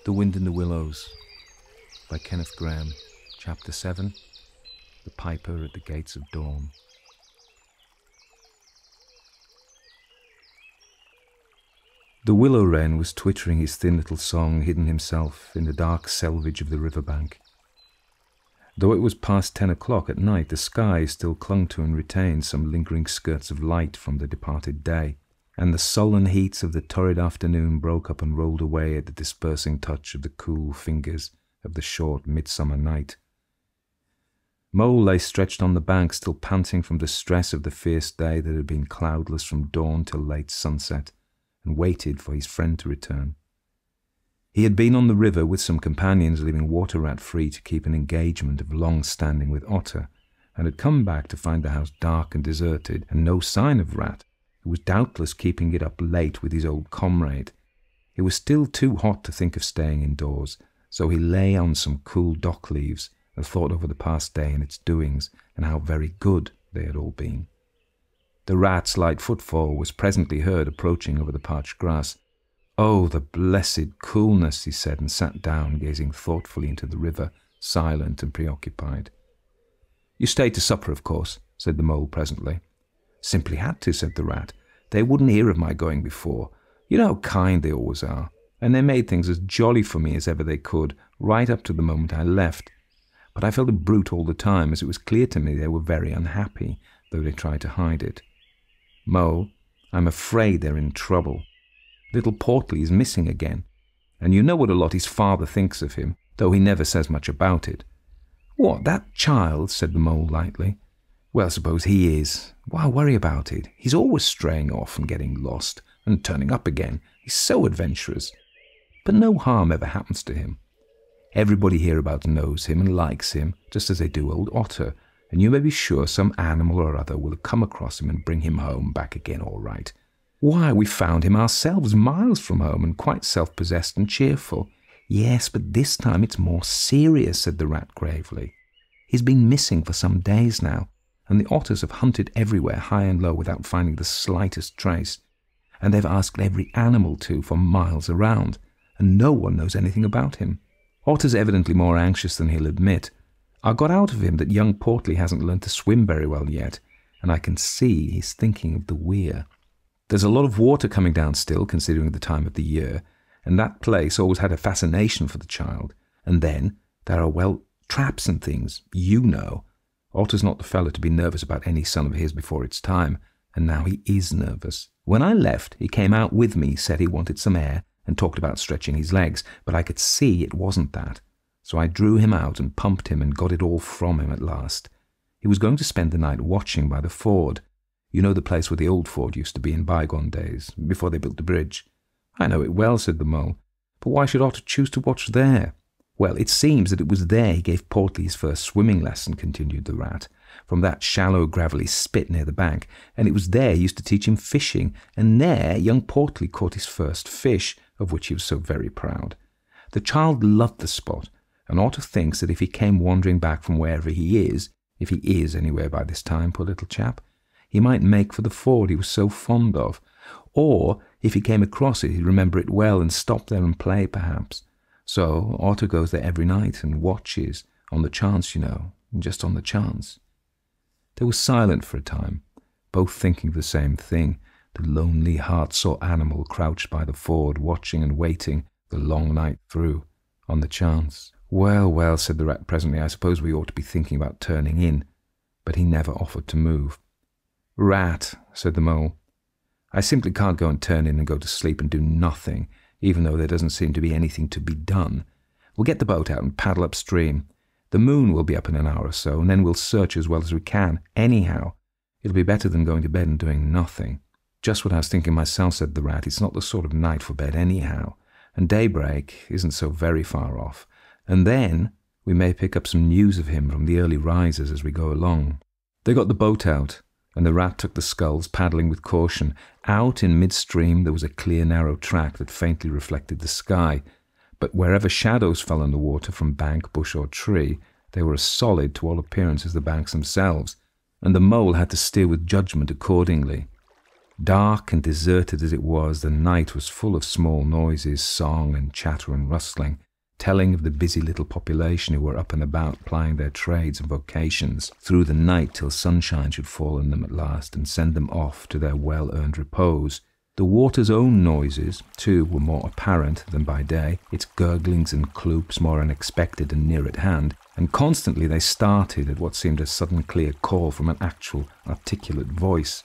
The Wind in the Willows by Kenneth Grahame. Chapter 7. The Piper at the Gates of Dawn. The willow wren was twittering his thin little song, hidden himself in the dark selvage of the riverbank. Though it was past 10 o'clock at night, the sky still clung to and retained some lingering skirts of light from the departed day, and the sullen heats of the torrid afternoon broke up and rolled away at the dispersing touch of the cool fingers of the short midsummer night. Mole lay stretched on the bank, still panting from the stress of the fierce day that had been cloudless from dawn till late sunset, and waited for his friend to return. He had been on the river with some companions, leaving Water Rat free to keep an engagement of long standing with Otter, and had come back to find the house dark and deserted, and no sign of Rat, who was doubtless keeping it up late with his old comrade. It was still too hot to think of staying indoors, so he lay on some cool dock leaves and thought over the past day and its doings, and how very good they had all been. The rat's light footfall was presently heard approaching over the parched grass. "Oh, the blessed coolness," he said, and sat down, gazing thoughtfully into the river, silent and preoccupied. "You stayed to supper, of course," said the mole presently. "Simply had to," said the rat. "They wouldn't hear of my going before. You know how kind they always are. And they made things as jolly for me as ever they could, right up to the moment I left. But I felt a brute all the time, as it was clear to me they were very unhappy, though they tried to hide it. Mole, I'm afraid they're in trouble. Little Portly is missing again, and you know what a lot his father thinks of him, though he never says much about it." "What, that child?" said the mole lightly. "Well, suppose he is. Why worry about it? He's always straying off and getting lost, and turning up again. He's so adventurous. But no harm ever happens to him. Everybody hereabouts knows him and likes him, just as they do old Otter, and you may be sure some animal or other will come across him and bring him home back again all right. Why, we found him ourselves miles from home, and quite self-possessed and cheerful." "Yes, but this time it's more serious," said the rat gravely. "He's been missing for some days now, and the otters have hunted everywhere, high and low, without finding the slightest trace, and they've asked every animal to for miles around, and no one knows anything about him. Otter's evidently more anxious than he'll admit. I got out of him that young Portly hasn't learned to swim very well yet, and I can see he's thinking of the weir. There's a lot of water coming down still, considering the time of the year, and that place always had a fascination for the child. And then there are, well, traps and things, you know. Otter's not the fellow to be nervous about any son of his before it's time, and now he is nervous. When I left, he came out with me, said he wanted some air, and talked about stretching his legs, but I could see it wasn't that. So I drew him out and pumped him and got it all from him at last. He was going to spend the night watching by the ford. You know the place where the old ford used to be in bygone days, before they built the bridge." "I know it well," said the mole. "But why should Otter choose to watch there?" "Well, it seems that it was there he gave Portly his first swimming lesson," continued the rat, "from that shallow gravelly spit near the bank, and it was there he used to teach him fishing, and there young Portly caught his first fish, of which he was so very proud. The child loved the spot, and Otter thinks that if he came wandering back from wherever he is, if he is anywhere by this time, poor little chap, he might make for the ford he was so fond of, or if he came across it he'd remember it well and stop there and play perhaps. So Otter goes there every night and watches, on the chance, you know, just on the chance." They were silent for a time, both thinking the same thing, the lonely heart-sore animal crouched by the ford, watching and waiting the long night through, on the chance. "Well, well," said the rat presently, "I suppose we ought to be thinking about turning in," but he never offered to move. "Rat," said the mole, "I simply can't go and turn in and go to sleep and do nothing, even though there doesn't seem to be anything to be done. We'll get the boat out and paddle upstream. The moon will be up in an hour or so, and then we'll search as well as we can. Anyhow, it'll be better than going to bed and doing nothing." "Just what I was thinking myself," said the rat. "It's not the sort of night for bed anyhow, and daybreak isn't so very far off. And then we may pick up some news of him from the early risers as we go along." They got the boat out, and the rat took the sculls, paddling with caution. Out in midstream there was a clear narrow track that faintly reflected the sky, but wherever shadows fell on the water from bank, bush or tree, they were as solid to all appearance as the banks themselves, and the mole had to steer with judgment accordingly. Dark and deserted as it was, the night was full of small noises, song and chatter and rustling, telling of the busy little population who were up and about plying their trades and vocations through the night till sunshine should fall on them at last and send them off to their well-earned repose. The water's own noises, too, were more apparent than by day, its gurglings and cloops more unexpected and near at hand, and constantly they started at what seemed a sudden clear call from an actual, articulate voice.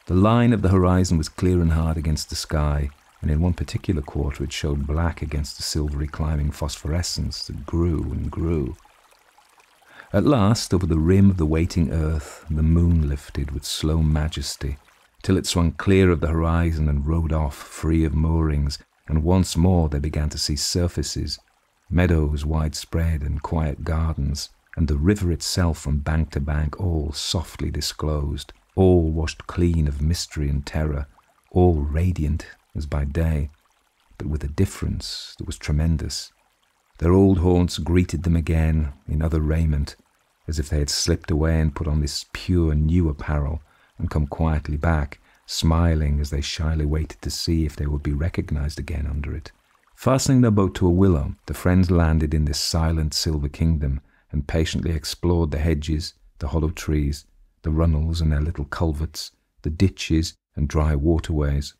The line of the horizon was clear and hard against the sky, and in one particular quarter it showed black against the silvery climbing phosphorescence that grew and grew. At last, over the rim of the waiting earth, the moon lifted with slow majesty, till it swung clear of the horizon and rode off, free of moorings, and once more they began to see surfaces, meadows widespread and quiet gardens, and the river itself from bank to bank all softly disclosed, all washed clean of mystery and terror, all radiant as by day, but with a difference that was tremendous. Their old haunts greeted them again in other raiment, as if they had slipped away and put on this pure new apparel, and come quietly back, smiling as they shyly waited to see if they would be recognized again under it. Fastening their boat to a willow, the friends landed in this silent silver kingdom, and patiently explored the hedges, the hollow trees, the runnels and their little culverts, the ditches and dry waterways.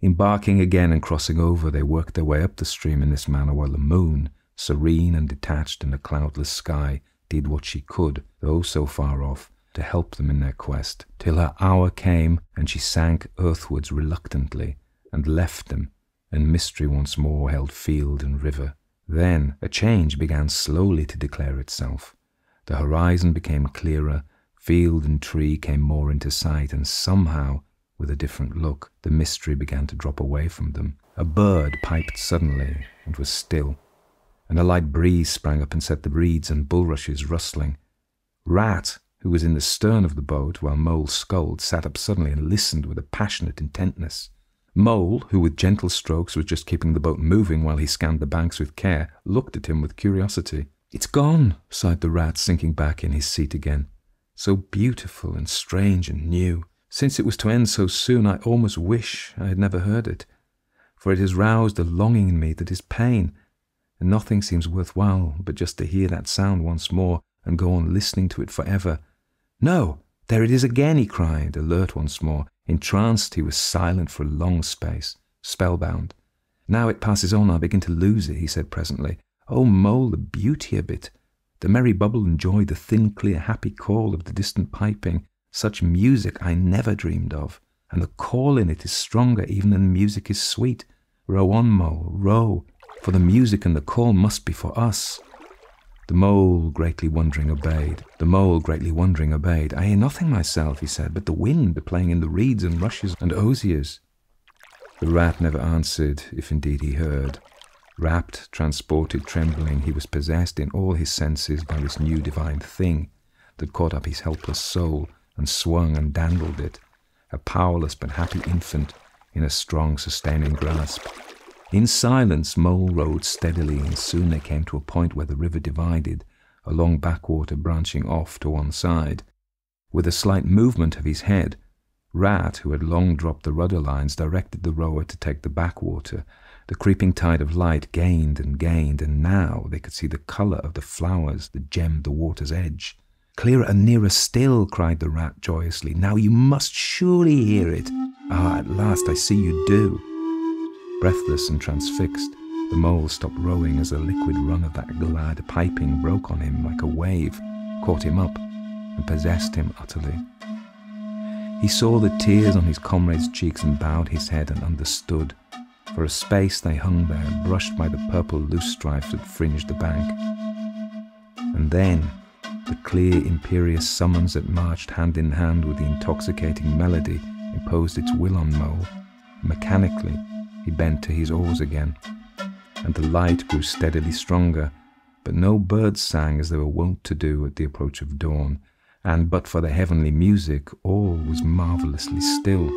Embarking again and crossing over, they worked their way up the stream in this manner, while the moon, serene and detached in a cloudless sky, did what she could, though so far off, to help them in their quest, till her hour came and she sank earthwards reluctantly, and left them, and mystery once more held field and river. Then a change began slowly to declare itself. The horizon became clearer, field and tree came more into sight, and somehow, with a different look, the mystery began to drop away from them. A bird piped suddenly and was still, and a light breeze sprang up and set the reeds and bulrushes rustling. Rat, who was in the stern of the boat while Mole sculled, sat up suddenly and listened with a passionate intentness. Mole, who with gentle strokes was just keeping the boat moving while he scanned the banks with care, looked at him with curiosity. "It's gone," sighed the Rat, sinking back in his seat again. "So beautiful and strange and new. Since it was to end so soon, I almost wish I had never heard it, for it has roused a longing in me that is pain, and nothing seems worthwhile but just to hear that sound once more and go on listening to it forever. No, there it is again," he cried, alert once more. Entranced, he was silent for a long space, spellbound. "Now it passes on, I begin to lose it," he said presently. "Oh, Mole, the beauty of it! The merry bubble and joy, the thin, clear, happy call of the distant piping, such music I never dreamed of, and the call in it is stronger even than the music is sweet. Row on, Mole, row, for the music and the call must be for us." The Mole, greatly wondering, obeyed. "I hear nothing myself," he said, "but the wind playing in the reeds and rushes and osiers." The Rat never answered, if indeed he heard. Rapt, transported, trembling, he was possessed in all his senses by this new divine thing that caught up his helpless soul and swung and dandled it, a powerless but happy infant in a strong, sustaining grasp. In silence, Mole rowed steadily, and soon they came to a point where the river divided, a long backwater branching off to one side. With a slight movement of his head, Rat, who had long dropped the rudder lines, directed the rower to take the backwater. The creeping tide of light gained, and now they could see the colour of the flowers that gemmed the water's edge. "Clearer and nearer still," cried the Rat joyously. "Now you must surely hear it. Ah, at last I see you do." Breathless and transfixed, the Mole stopped rowing as the liquid run of that glad piping broke on him like a wave, caught him up, and possessed him utterly. He saw the tears on his comrade's cheeks and bowed his head and understood. For a space they hung there, brushed by the purple loosestrife that fringed the bank. And then the clear, imperious summons that marched hand in hand with the intoxicating melody imposed its will on Mole. Mechanically, he bent to his oars again, and the light grew steadily stronger, but no birds sang as they were wont to do at the approach of dawn, and but for the heavenly music, all was marvellously still.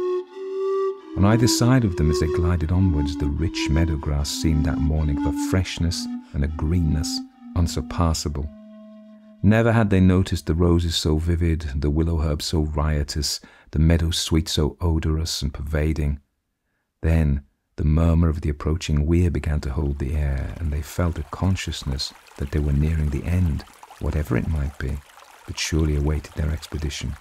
On either side of them, as they glided onwards, the rich meadow grass seemed that morning of a freshness and a greenness unsurpassable. Never had they noticed the roses so vivid, the willow herb so riotous, the meadow sweet so odorous and pervading. Then the murmur of the approaching weir began to hold the air, and they felt a consciousness that they were nearing the end, whatever it might be, that surely awaited their expedition.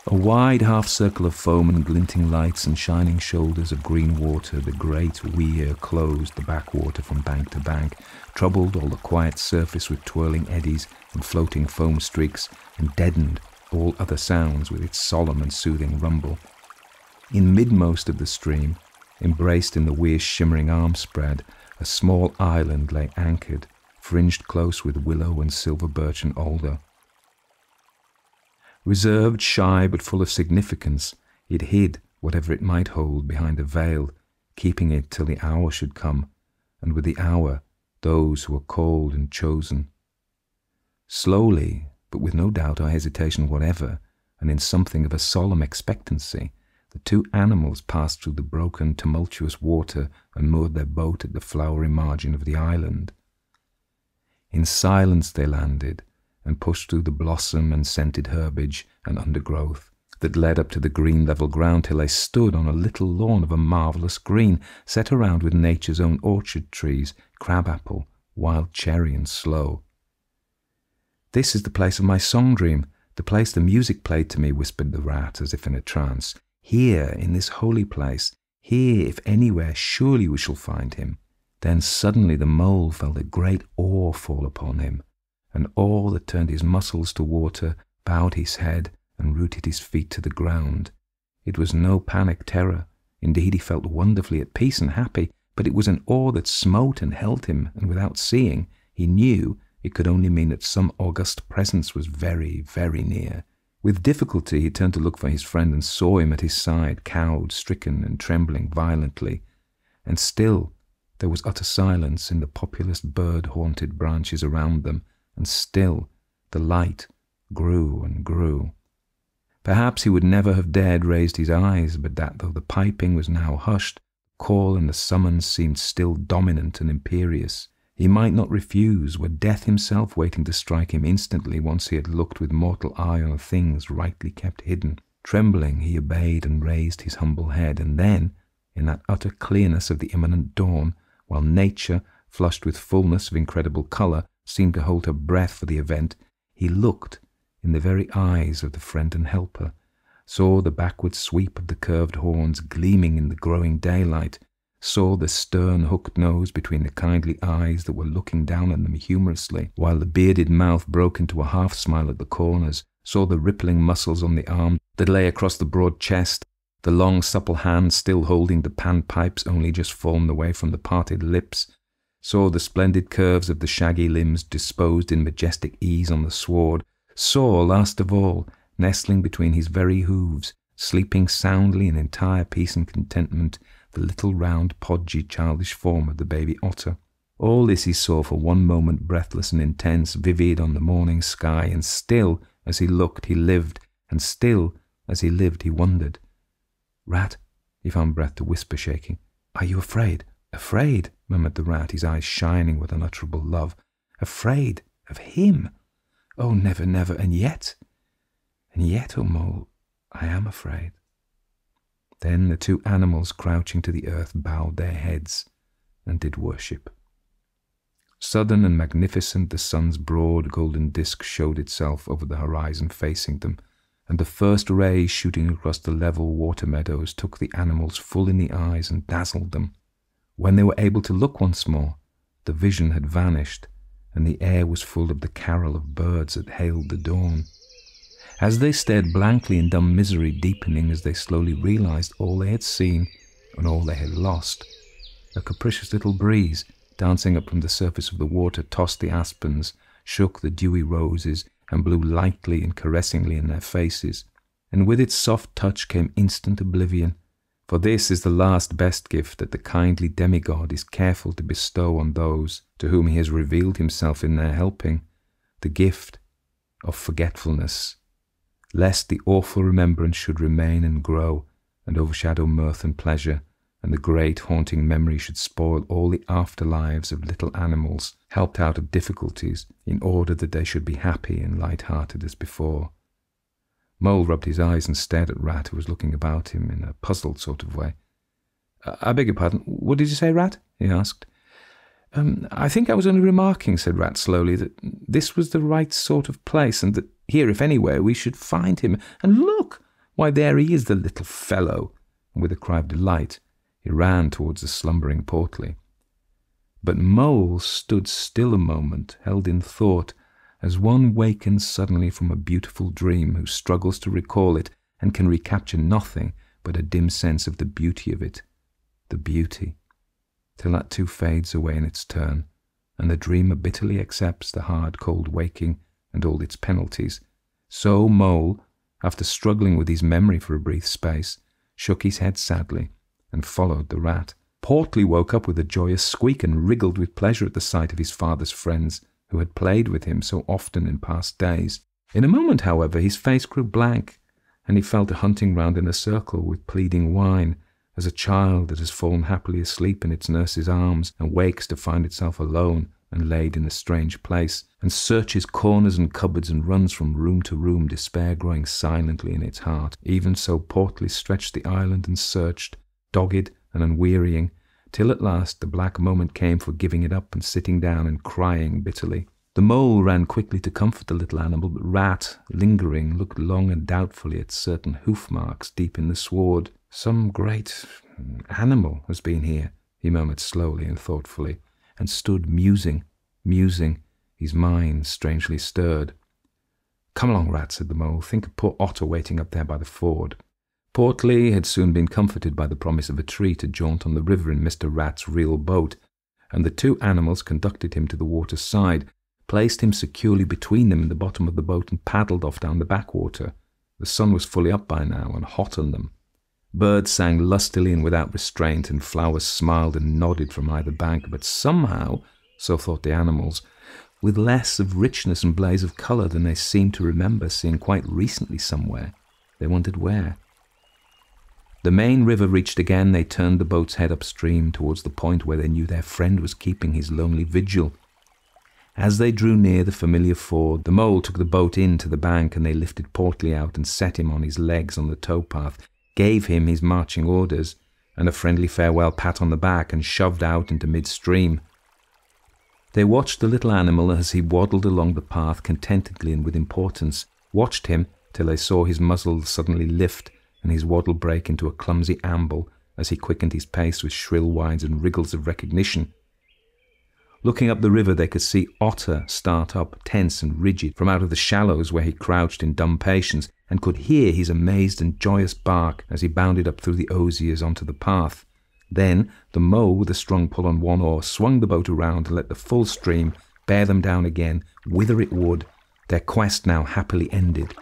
A wide half-circle of foam and glinting lights and shining shoulders of green water, the great weir closed the backwater from bank to bank, troubled all the quiet surface with twirling eddies and floating foam streaks, and deadened all other sounds with its solemn and soothing rumble. In midmost of the stream, embraced in the weir's shimmering arm spread, a small island lay anchored, fringed close with willow and silver birch and alder. Reserved, shy, but full of significance, it hid whatever it might hold behind a veil, keeping it till the hour should come, and with the hour those who were called and chosen. Slowly, but with no doubt or hesitation whatever, and in something of a solemn expectancy, the two animals passed through the broken, tumultuous water and moored their boat at the flowery margin of the island. In silence they landed, and pushed through the blossom and scented herbage and undergrowth that led up to the green level ground till they stood on a little lawn of a marvellous green, set around with nature's own orchard trees, crabapple, wild cherry and sloe. "This is the place of my song dream, the place the music played to me," whispered the rat as if in a trance. "Here, in this holy place, here, if anywhere, surely we shall find him." Then suddenly the mole felt a great awe fall upon him, an awe that turned his muscles to water, bowed his head, and rooted his feet to the ground. It was no panic terror. Indeed, he felt wonderfully at peace and happy, but it was an awe that smote and held him, and without seeing, he knew it could only mean that some august presence was very, very near. With difficulty he turned to look for his friend and saw him at his side, cowed, stricken, and trembling violently. And still there was utter silence in the populous bird-haunted branches around them, and still the light grew and grew. Perhaps he would never have dared raise his eyes, but that though the piping was now hushed, the call and the summons seemed still dominant and imperious. He might not refuse, were death himself waiting to strike him instantly once he had looked with mortal eye on things rightly kept hidden. Trembling, he obeyed and raised his humble head, and then, in that utter clearness of the imminent dawn, while nature, flushed with fullness of incredible colour, seemed to hold her breath for the event, he looked in the very eyes of the friend and helper, saw the backward sweep of the curved horns gleaming in the growing daylight, saw the stern hooked nose between the kindly eyes that were looking down at them humorously, while the bearded mouth broke into a half-smile at the corners, saw the rippling muscles on the arm that lay across the broad chest, the long supple hand still holding the panpipes only just fallen away from the parted lips, saw the splendid curves of the shaggy limbs disposed in majestic ease on the sward, saw, last of all, nestling between his very hooves, sleeping soundly in entire peace and contentment, the little round, podgy, childish form of the baby otter. All this he saw for one moment, breathless and intense, vivid on the morning sky, and still, as he looked, he lived, and still, as he lived, he wondered. "Rat," he found breath to whisper, shaking. "Are you afraid?" "Afraid," murmured the rat, his eyes shining with unutterable love. "Afraid of him? Oh, never, never, and yet, oh mole, I am afraid." Then the two animals crouching to the earth bowed their heads and did worship. Southern and magnificent, the sun's broad golden disk showed itself over the horizon facing them, and the first rays shooting across the level water meadows took the animals full in the eyes and dazzled them. When they were able to look once more, the vision had vanished, and the air was full of the carol of birds that hailed the dawn. As they stared blankly in dumb misery, deepening as they slowly realized all they had seen and all they had lost, a capricious little breeze, dancing up from the surface of the water, tossed the aspens, shook the dewy roses, and blew lightly and caressingly in their faces. And with its soft touch came instant oblivion, for this is the last best gift that the kindly demigod is careful to bestow on those to whom he has revealed himself in their helping, the gift of forgetfulness, lest the awful remembrance should remain and grow and overshadow mirth and pleasure, and the great haunting memory should spoil all the afterlives of little animals helped out of difficulties in order that they should be happy and light-hearted as before. Mole rubbed his eyes and stared at Rat, who was looking about him in a puzzled sort of way. I beg your pardon, what did you say, Rat? He asked. I think I was only remarking, said Rat slowly, that this was the right sort of place, and that here, if anywhere, we should find him. And look! Why, there he is, the little fellow! And with a cry of delight, he ran towards the slumbering Portly. But Mole stood still a moment, held in thought, as one wakens suddenly from a beautiful dream, who struggles to recall it and can recapture nothing but a dim sense of the beauty of it. The beauty. Till that too fades away in its turn, and the dreamer bitterly accepts the hard, cold waking and all its penalties. So Mole, after struggling with his memory for a brief space, shook his head sadly and followed the Rat. Portly woke up with a joyous squeak and wriggled with pleasure at the sight of his father's friends, who had played with him so often in past days. In a moment, however, his face grew blank, and he fell to hunting round in a circle with pleading whine, as a child that has fallen happily asleep in its nurse's arms and wakes to find itself alone and laid in a strange place, and searches corners and cupboards and runs from room to room, despair growing silently in its heart. Even so Portly stretched the island and searched, dogged and unwearying, till at last the black moment came for giving it up and sitting down and crying bitterly. The Mole ran quickly to comfort the little animal, but Rat, lingering, looked long and doubtfully at certain hoof marks deep in the sward. Some great animal has been here, he murmured slowly and thoughtfully, and stood musing, his mind strangely stirred. Come along, Rat, said the Mole. Think of poor Otter waiting up there by the ford. Portly had soon been comforted by the promise of a treat, a jaunt on the river in Mr. Rat's real boat, and the two animals conducted him to the water's side, placed him securely between them in the bottom of the boat, and paddled off down the backwater. The sun was fully up by now and hot on them. Birds sang lustily and without restraint, and flowers smiled and nodded from either bank, but somehow, so thought the animals, with less of richness and blaze of colour than they seemed to remember seeing quite recently somewhere. They wondered where. The main river reached again, they turned the boat's head upstream towards the point where they knew their friend was keeping his lonely vigil. As they drew near the familiar ford, the Mole took the boat in to the bank, and they lifted Portly out and set him on his legs on the towpath, gave him his marching orders, and a friendly farewell pat on the back, and shoved out into midstream. They watched the little animal as he waddled along the path contentedly and with importance, watched him till they saw his muzzle suddenly lift and his waddle break into a clumsy amble as he quickened his pace with shrill whines and wriggles of recognition. Looking up the river, they could see Otter start up, tense and rigid, from out of the shallows where he crouched in dumb patience, and could hear his amazed and joyous bark as he bounded up through the osiers onto the path. Then the Mole, with a strong pull on one oar, swung the boat around to let the full stream bear them down again, whither it would, their quest now happily ended.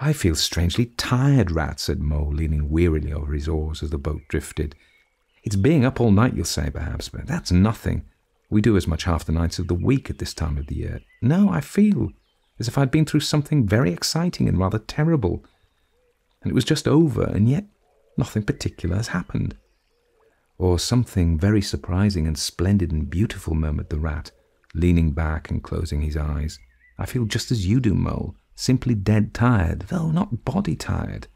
I feel strangely tired, Rat, said Mole, leaning wearily over his oars as the boat drifted. It's being up all night, you'll say, perhaps, but that's nothing. We do as much half the nights of the week at this time of the year. No, I feel as if I'd been through something very exciting and rather terrible, and it was just over, and yet nothing particular has happened. Or something very surprising and splendid and beautiful, murmured the Rat, leaning back and closing his eyes. I feel just as you do, Mole, simply dead tired, though not body tired.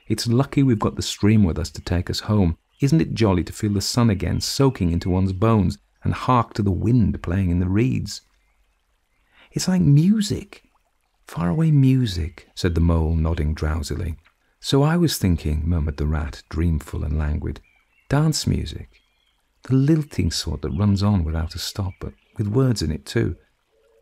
It's lucky we've got the stream with us to take us home. Isn't it jolly to feel the sun again soaking into one's bones, and hark to the wind playing in the reeds? It's like music, faraway music, said the Mole, nodding drowsily. So I was thinking, murmured the Rat, dreamful and languid. Dance music, the lilting sort that runs on without a stop, but with words in it too.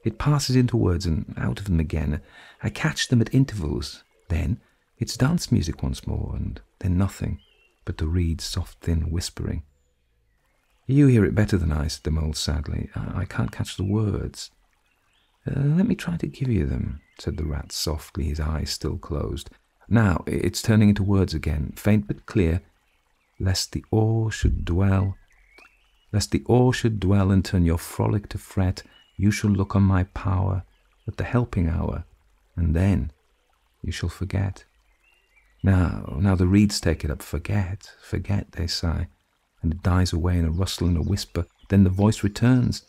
It passes into words and out of them again. I catch them at intervals. Then it's dance music once more, and then nothing but the reeds' soft, thin whispering. You hear it better than I, said the Mole sadly. I can't catch the words. Let me try to give you them, said the Rat softly, his eyes still closed. Now it's turning into words again, faint but clear. Lest the oar should dwell and turn your frolic to fret, you shall look on my power at the helping hour, and then you shall forget. Now the reeds take it up. Forget, forget, they sigh, and it dies away in a rustle and a whisper. Then the voice returns.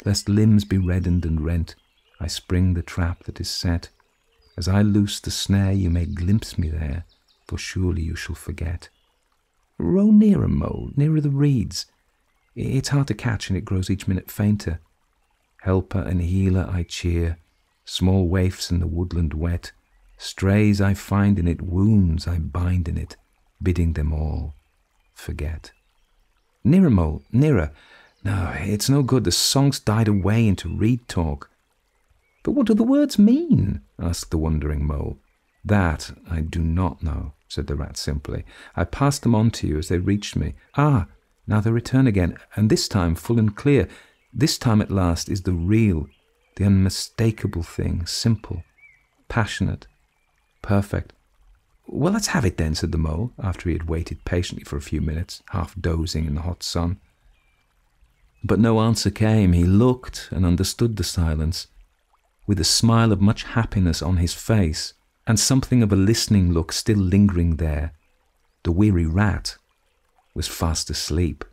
Lest limbs be reddened and rent, I spring the trap that is set. As I loose the snare, you may glimpse me there, for surely you shall forget. Row nearer, Mo, nearer the reeds. It's hard to catch, and it grows each minute fainter. Helper and healer I cheer, small waifs in the woodland wet. Strays I find in it, wounds I bind in it, bidding them all forget. Nearer, Mo, nearer. No, it's no good. The song's died away into reed talk. But what do the words mean? Asked the wondering Mole. That I do not know, said the Rat simply. I passed them on to you as they reached me. Ah, now they return again, and this time full and clear. This time at last is the real, the unmistakable thing, simple, passionate, perfect. Well, let's have it then, said the Mole, after he had waited patiently for a few minutes, half dozing in the hot sun. But no answer came. He looked and understood the silence, with a smile of much happiness on his face, and something of a listening look still lingering there. The weary Rat was fast asleep.